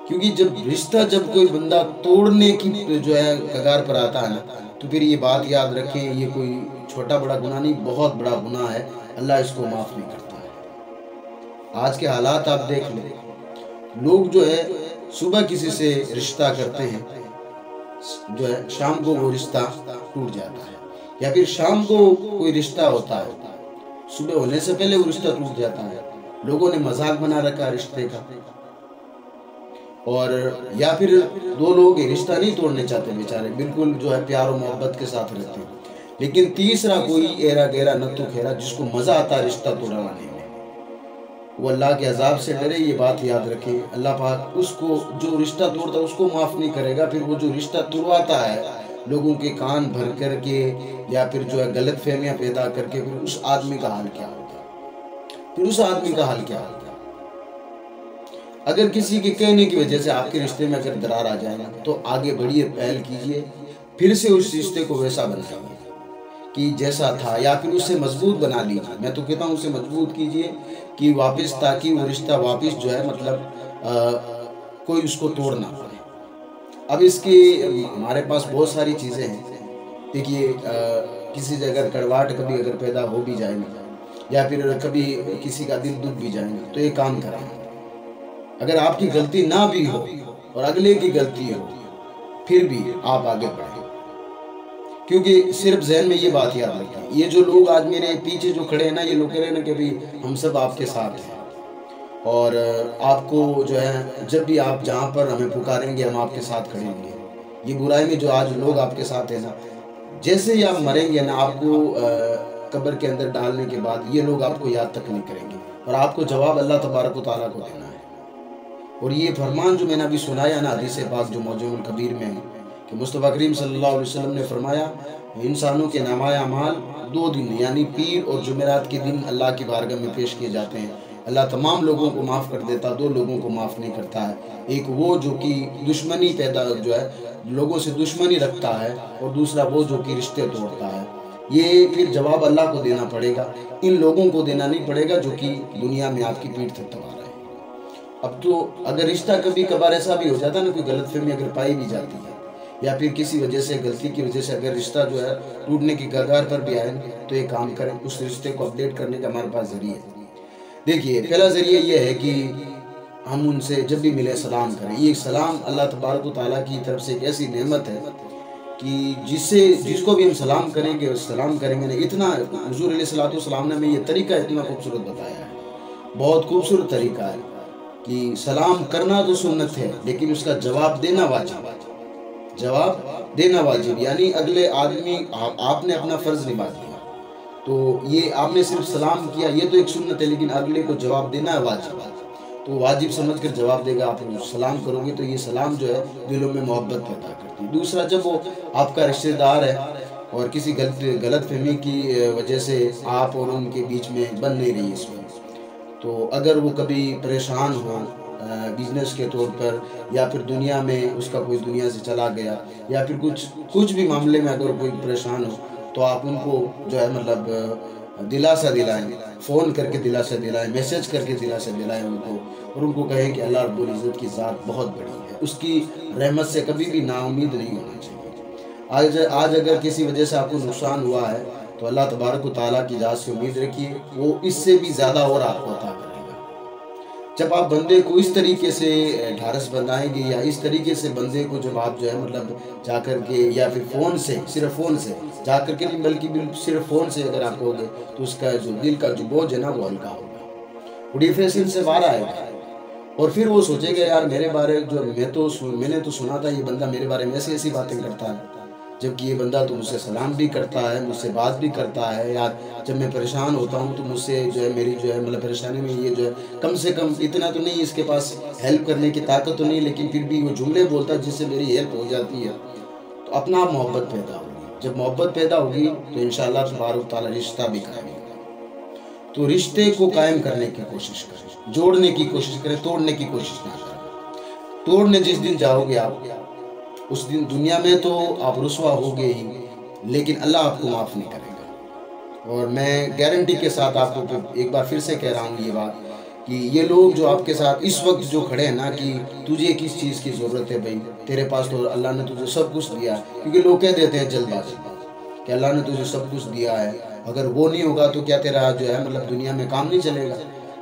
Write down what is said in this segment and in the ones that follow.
کیونکہ جب کوئی بندہ توڑنے کی جو ہے کگار پر آتا ہے نا، تو پھر یہ بات یاد رکھیں، یہ کوئی چھوٹا بڑا گناہ نہیں، بہت بڑا گناہ ہے، اللہ اس کو معاف نہیں کرتا ہے۔ آج کے حالات آپ دیکھ لیں، لوگ جو ہے صبح کسی سے رشتہ کرتے ہیں، جو ہے شام کو وہ رشتہ ٹوٹ جاتا ہے، یا پھر شام کو کوئی رشتہ ہوتا ہے، صبح ہونے سے پہلے وہ رشتہ ٹوٹ جاتا ہے۔ لوگوں نے مذاق بنا رکھا رشتے کا، اور یا پھر دو لوگ رشتہ نہیں توڑنے چاہتے بیچارے، بالکل جو ہے پیار و محبت کے ساتھ رہتے ہیں، لیکن تیسرا کوئی ایرا گیرا نتو کھیرا جس کو مزہ آتا ہے رشتہ توڑوانے میں، وہ اللہ کے عذاب سے ڈرے۔ یہ بات یاد رکھیں، اللہ پاک اس کو جو رشتہ توڑتا ہے اس کو معاف نہیں کرے گا، پھر وہ جو رشتہ توڑواتا ہے لوگوں کے کان بھر کر کے، یا پھر جو ہے غلط فہمیاں پیدا کر کے، پھر اس آدمی کا حال کیا ہوگا؟ اگر کسی کے کہنے کی وجہ سے آپ کے رشتے میں اگر درار آ جائے گا تو آگے بڑھیے، پہل کیجئے، پھر سے اس رشتے کو ویسا بنائیے کہ جیسا تھا، یا پھر اسے مضبوط بنا لیجیے۔ میں تو کہتا ہوں اسے مضبوط کیجئے کہ واپس، تاکہ وہ رشتہ واپس جو ہے کوئی اس کو توڑ نہ پائے۔ اب اس کی ہمارے پاس بہت ساری چیزیں ہیں۔ دیکھیے، کسی سے اگر کڑواہٹ کبھی اگر پیدا ہو بھی جائے گا، یا پھر کبھی کسی کا دل دکھ بھی جائے گا، تو ایک کام کریں، اگر آپ کی غلطی نہ بھی ہو اور اگلے کی غلطی ہو، پھر بھی آپ آگے بڑھیں، کیونکہ صرف ذہن میں یہ بات یاد رکھیں، یہ جو لوگ آج میرے پیچھے جو کھڑے ہیں نا، یہ لوگ کہہ رہے ہیں نا کہ ہم سب آپ کے ساتھ ہیں، اور آپ کو جو ہے جب بھی آپ جہاں پر ہمیں پکاریں گے ہم آپ کے ساتھ کھڑے ہوں گے۔ یہ برائی میں جو آج لوگ آپ کے ساتھ ہیں نا، جیسے ہی آپ مریں گے نا، آپ کو قبر کے اندر ڈالنے کے بعد یہ لوگ آپ کو یاد تک نہیں کریں گے، اور آپ کو جواب اللہ تبارک و تعالیٰ کو دینا ہے۔ اور یہ فرمان جو میں نے ابھی سنایا نا، حدیث پاک جو موجود الکبیر میں ہے، کہ مصطفیٰ کریم صلی اللہ علیہ وسلم نے فرمایا، انسانوں کے نامۂ اعمال 2 دن یعنی پیر اور جمعرات کے دن اللہ کی بارگاہ میں پیش کیے جاتے ہیں۔ اللہ تمام لوگوں کو معاف کر دیتا، 2 لوگوں کو معاف نہیں کرتا ہے۔ ایک وہ جو کہ دشمنی جو ہے لوگوں سے دشمنی رکھتا ہے، اور دوسرا وہ جو کہ رشتے توڑتا ہے۔ یہ پھر جواب اللہ کو دینا پڑے گا، ان لوگوں کو دینا نہیں پڑے گا جو کہ دنیا میں آپ کی پیٹھ تھپتھپا رہے ہیں۔ اب تو اگر رشتہ کبھی کبھار ایسا بھی ہو جاتا ہے نا، کوئی غلط فہمی اگر پائی بھی جاتی ہے، یا پھر کسی وجہ سے، غلطی کی وجہ سے اگر رشتہ جو ہے ٹوٹنے کی کگار پر بھی آئے، تو ایک کام کریں، اس رشتے کو اپڈیٹ کرنے کا ہمارے پاس ذریعہ ہے۔ دیکھیے، پہلا ذریعہ یہ ہے کہ ہم ان سے جب بھی ملے سلام کریں۔ یہ سلام اللہ تبارک و تعالیٰ کی طرف سے ایک ایسی نعمت ہے کہ جس کو بھی ہم سلام کریں گے نا، اتنا حضور علیہ السلام نے ہمیں یہ طریقہ اتنا خوبصورت بتایا ہے، بہت خوبصورت طریقہ ہے کہ سلام کرنا تو سنت ہے، لیکن اس کا جواب دینا واجب، یعنی اگلے آدمی، آپ نے اپنا فرض نبھا دیا، تو یہ آپ نے صرف سلام کیا، یہ تو ایک سنت ہے، لیکن اگلے کو جواب دینا ہے واجب، تو واجب سمجھ کر جواب دے گا۔ آپ سلام کرو گے تو یہ سلام جو ہے دلوں میں محبت پیدا کرتی ہے۔ دوسرا، جب وہ آپ کا رشتہ دار ہے اور کسی غلط فہمی کی وجہ سے آپ اور ان کے بیچ میں بن نہیں رہی اس وقت، تو اگر وہ کبھی پریشان ہو بزنس کے طور پر، یا پھر دنیا میں اس کا کوئی دنیا سے چلا گیا، یا پھر کچھ بھی معاملے میں اگر کوئی پریشان ہو، تو آپ ان کو جو ہے دلاسا دلائیں، فون کر کے دلاسا دلائیں، میسج کر کے دلاسا دلائیں ان کو، اور ان کو کہیں کہ اللہ رب العزت کی ذات بہت بڑی ہے، اس کی رحمت سے کبھی بھی نا امید نہیں ہونا چاہیے۔ آج اگر کسی وجہ سے آپ کو نقصان ہوا ہے، تو اللہ تبارک و تعالیٰ کی ذات سے امید رکھیے، وہ اس سے بھی زیادہ اور آپ کو عطا کرے گا۔ جب آپ بندے کو اس طریقے سے ڈھارس بنائیں گے، یا اس طریقے سے بندے کو جب آپ جو ہے جا کر کے، یا پھر صرف فون سے جا کر کے نہیں، بلکہ صرف فون سے اگر آپ ہوگے، تو اس کا جو دل کا جو بوجھ ہے نا، وہ ہلکا ہوگا، وہ ڈپریشن سے باہر آئے گا، اور پھر وہ سوچے گا، یار میرے بارے میں نے تو سنا تھا، یہ بندہ میرے بارے میں ایسی باتیں کرتا ہے، جبکہ یہ بندہ تو مجھ سے سلام بھی کرتا ہے، مجھ سے بات بھی کرتا ہے، یار جب میں پریشان ہوتا ہوں تو مجھ سے جو ہے میری جو ہے پریشانی میں یہ جو ہے کم سے کم اتنا تو نہیں اس کے پاس ہیلپ کرنے کی طاقت تو نہیں، لیکن پھر بھی وہ جملے بولتا ہے جس سے میری ہیلپ ہو جاتی ہے، تو اپنا آپ محبت پیدا ہوگی۔ جب محبت پیدا ہوگی تو انشاءاللہ تبارک تعالیٰ رشتہ بھی قائم ہوگا۔ تو رشتے کو قائم کرنے کی کوشش کریں، جوڑنے کی کوشش کریں، توڑنے کی کوشش نہ کریں۔ توڑنے جس دن جاؤ گے آپ، اس دن دنیا میں تو آپ رسوا ہوگے ہی، لیکن اللہ آپ کو معاف نہیں کرے گا۔ اور میں گارنٹی کے ساتھ آپ کو ایک بار پھر سے کہہ رہا ہوں یہ بات، کہ یہ لوگ جو آپ کے ساتھ اس وقت جو کھڑے ہیں نا کہ تجھے کس چیز کی ضرورت ہے بھائی، تیرے پاس تو اللہ نے تجھے سب کچھ دیا ہے، کیونکہ لوگ کہہ دیتے ہیں جلد بازی کہ اللہ نے تجھے سب کچھ دیا ہے، اگر وہ نہیں ہوگا تو کیا تیرا جو ہے مطلب دنیا میں کام نہیں چلے گا۔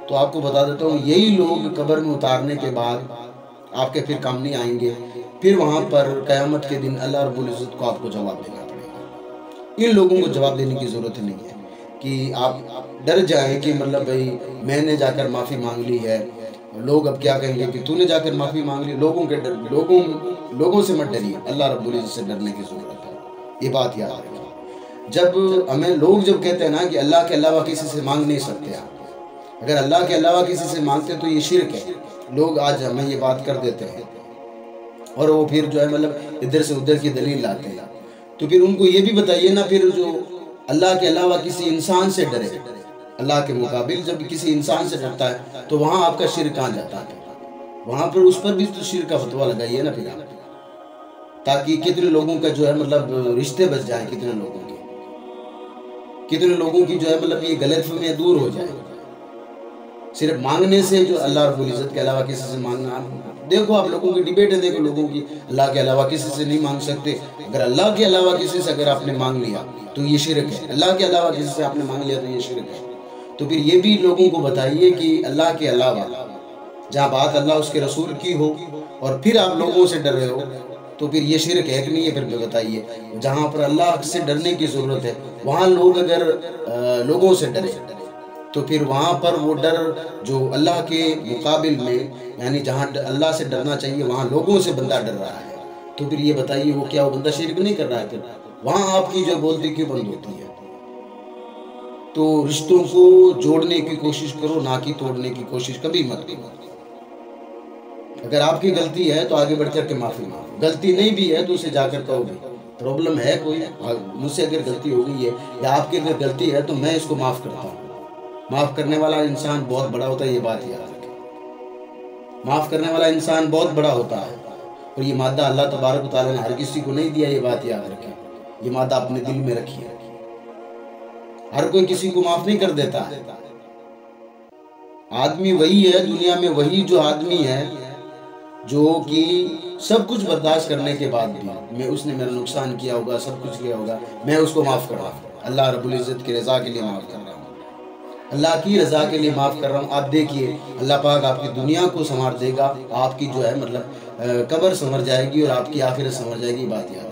تو آپ کو بتا دیتا ہوں، یہی لوگ قبر میں اتارنے کے بعد آپ کے پھر کام نہیں آئیں گے، پھر وہاں پر قیامت کے دن اللہ رب العزت کو آپ کو جواب دینا پڑے گا۔ ان لوگوں کو جواب دینے کی ضرورت نہیں ہے کہ آپ ڈر جائیں کہ مطلب بھائی میں نے جا کر معافی مانگ لی ہے، لوگ اب کیا کہیں گے کہ تو نے جا کر معافی مانگ لی۔ لوگوں سے مت ڈریے، اللہ رب العزت سے ڈرنے کی ضرورت ہے، یہ بات یاد رکھیں۔ جب لوگ کہتے ہیں نا کہ اللہ کے علاوہ کسی سے مانگ نہیں سکتے آپ، اگر اللہ کے علاوہ کسی سے مانگتے تو یہ شرک ہے، لوگ آج ہمیں یہ بات کر دیتے ہیں اور وہ پھر جو ہے مطلب ادھر سے ادھر کی دلیل لاتے ہیں۔ تو پھر ان کو یہ بھی بتائیے نا، پھر جو اللہ کے علاوہ کسی انسان سے ڈرے، اللہ کے مقابل جب کسی انسان سے ڈرتا ہے تو وہاں آپ کا شرک کہاں جاتا ہے؟ وہاں پر اس پر بھی تو شرک کا فتویٰ لگائیے نا پھر آپ، تاکہ کتنے لوگوں کا جو ہے مطلب رشتے بچ جائیں، کتنے لوگوں کی جو ہے مطلب یہ غلط فہمیاں دور ہو جائے۔ صرف مانگنے سے جو اللہ رب العزت کے علاوہ کسی سے مانگنا، دیکھو آپ لوگوں کی ڈیبیٹیں دیکھو، لوگوں کی اللہ کے علاوہ کسی سے نہیں مانگ سکتے، اگر اللہ کے علاوہ کسی سے اگر آپ نے مانگ لیا تو یہ شرک ہے، اللہ کے علاوہ کسی سے آپ نے مانگ لیا تو یہ شرک ہے۔ تو پھر یہ بھی لوگوں کو بتائیے کہ اللہ کے علاوہ جہاں بات اللہ اس کے رسول کی ہو اور پھر آپ لوگوں سے ڈر رہے ہو تو پھر یہ شرک ہے کہ نہیں ہے؟ پھر بتائیے، جہاں پر اللہ سے ڈرنے کی ضرورت ہے وہاں لوگ اگر لوگوں سے ڈرے تو پھر وہاں پر وہ ڈر جو اللہ کے مقابل میں، یعنی جہاں اللہ سے ڈرنا چاہیے وہاں لوگوں سے بندہ ڈر رہا ہے، تو پھر یہ بتائیے وہ کیا وہ بندہ شرک نہیں کر رہا ہے؟ پھر وہاں آپ کی جو بولتی کیوں بند ہوتی ہے؟ تو رشتوں کو جوڑنے کی کوشش کرو، نہ کہ توڑنے کی کوشش کبھی مت کرو۔ اگر آپ کی غلطی ہے تو آگے بڑھ کر کے معافی مانگو، غلطی نہیں بھی ہے تو اسے جا کر کہو بھی پرابلم ہے کوئی، مجھ سے اگر غلطی ہو گئی ہے یا آپ کی اگر غلطی ہے تو میں اس کو معاف کرتا ہوں۔ معاف کرنے والا انسان بہت بڑا ہوتا ہے، یہ بات یاد رکھیں، معاف کرنے والا انسان بہت بڑا ہوتا ہے، اور یہ مادہ اللہ تبارک و تعالیٰ نے ہر کسی کو نہیں دیا، یہ بات یاد رکھیں، یہ مادہ اپنے دل میں رکھیے۔ ہر کوئی کسی کو معاف نہیں کر دیتا ہے، آدمی وہی ہے دنیا میں، وہی جو آدمی ہے جو کہ سب کچھ برداشت کرنے کے بعد بھی میں اس نے میرا نقصان کیا ہوگا، سب کچھ کیا ہوگا، میں اس کو معاف کر رہا ہوں، اللہ رب العزت کی رضا کے لیے معاف کر رہا ہوں، اللہ کی رضا کے لیے معاف کر رہا ہوں۔ آپ دیکھیے اللہ پاک آپ کی دنیا کو سنوار دے گا، آپ کی جو ہے مطلب قبر سنور جائے گی اور آپ کی آخرت سنور جائے گی، بات یاد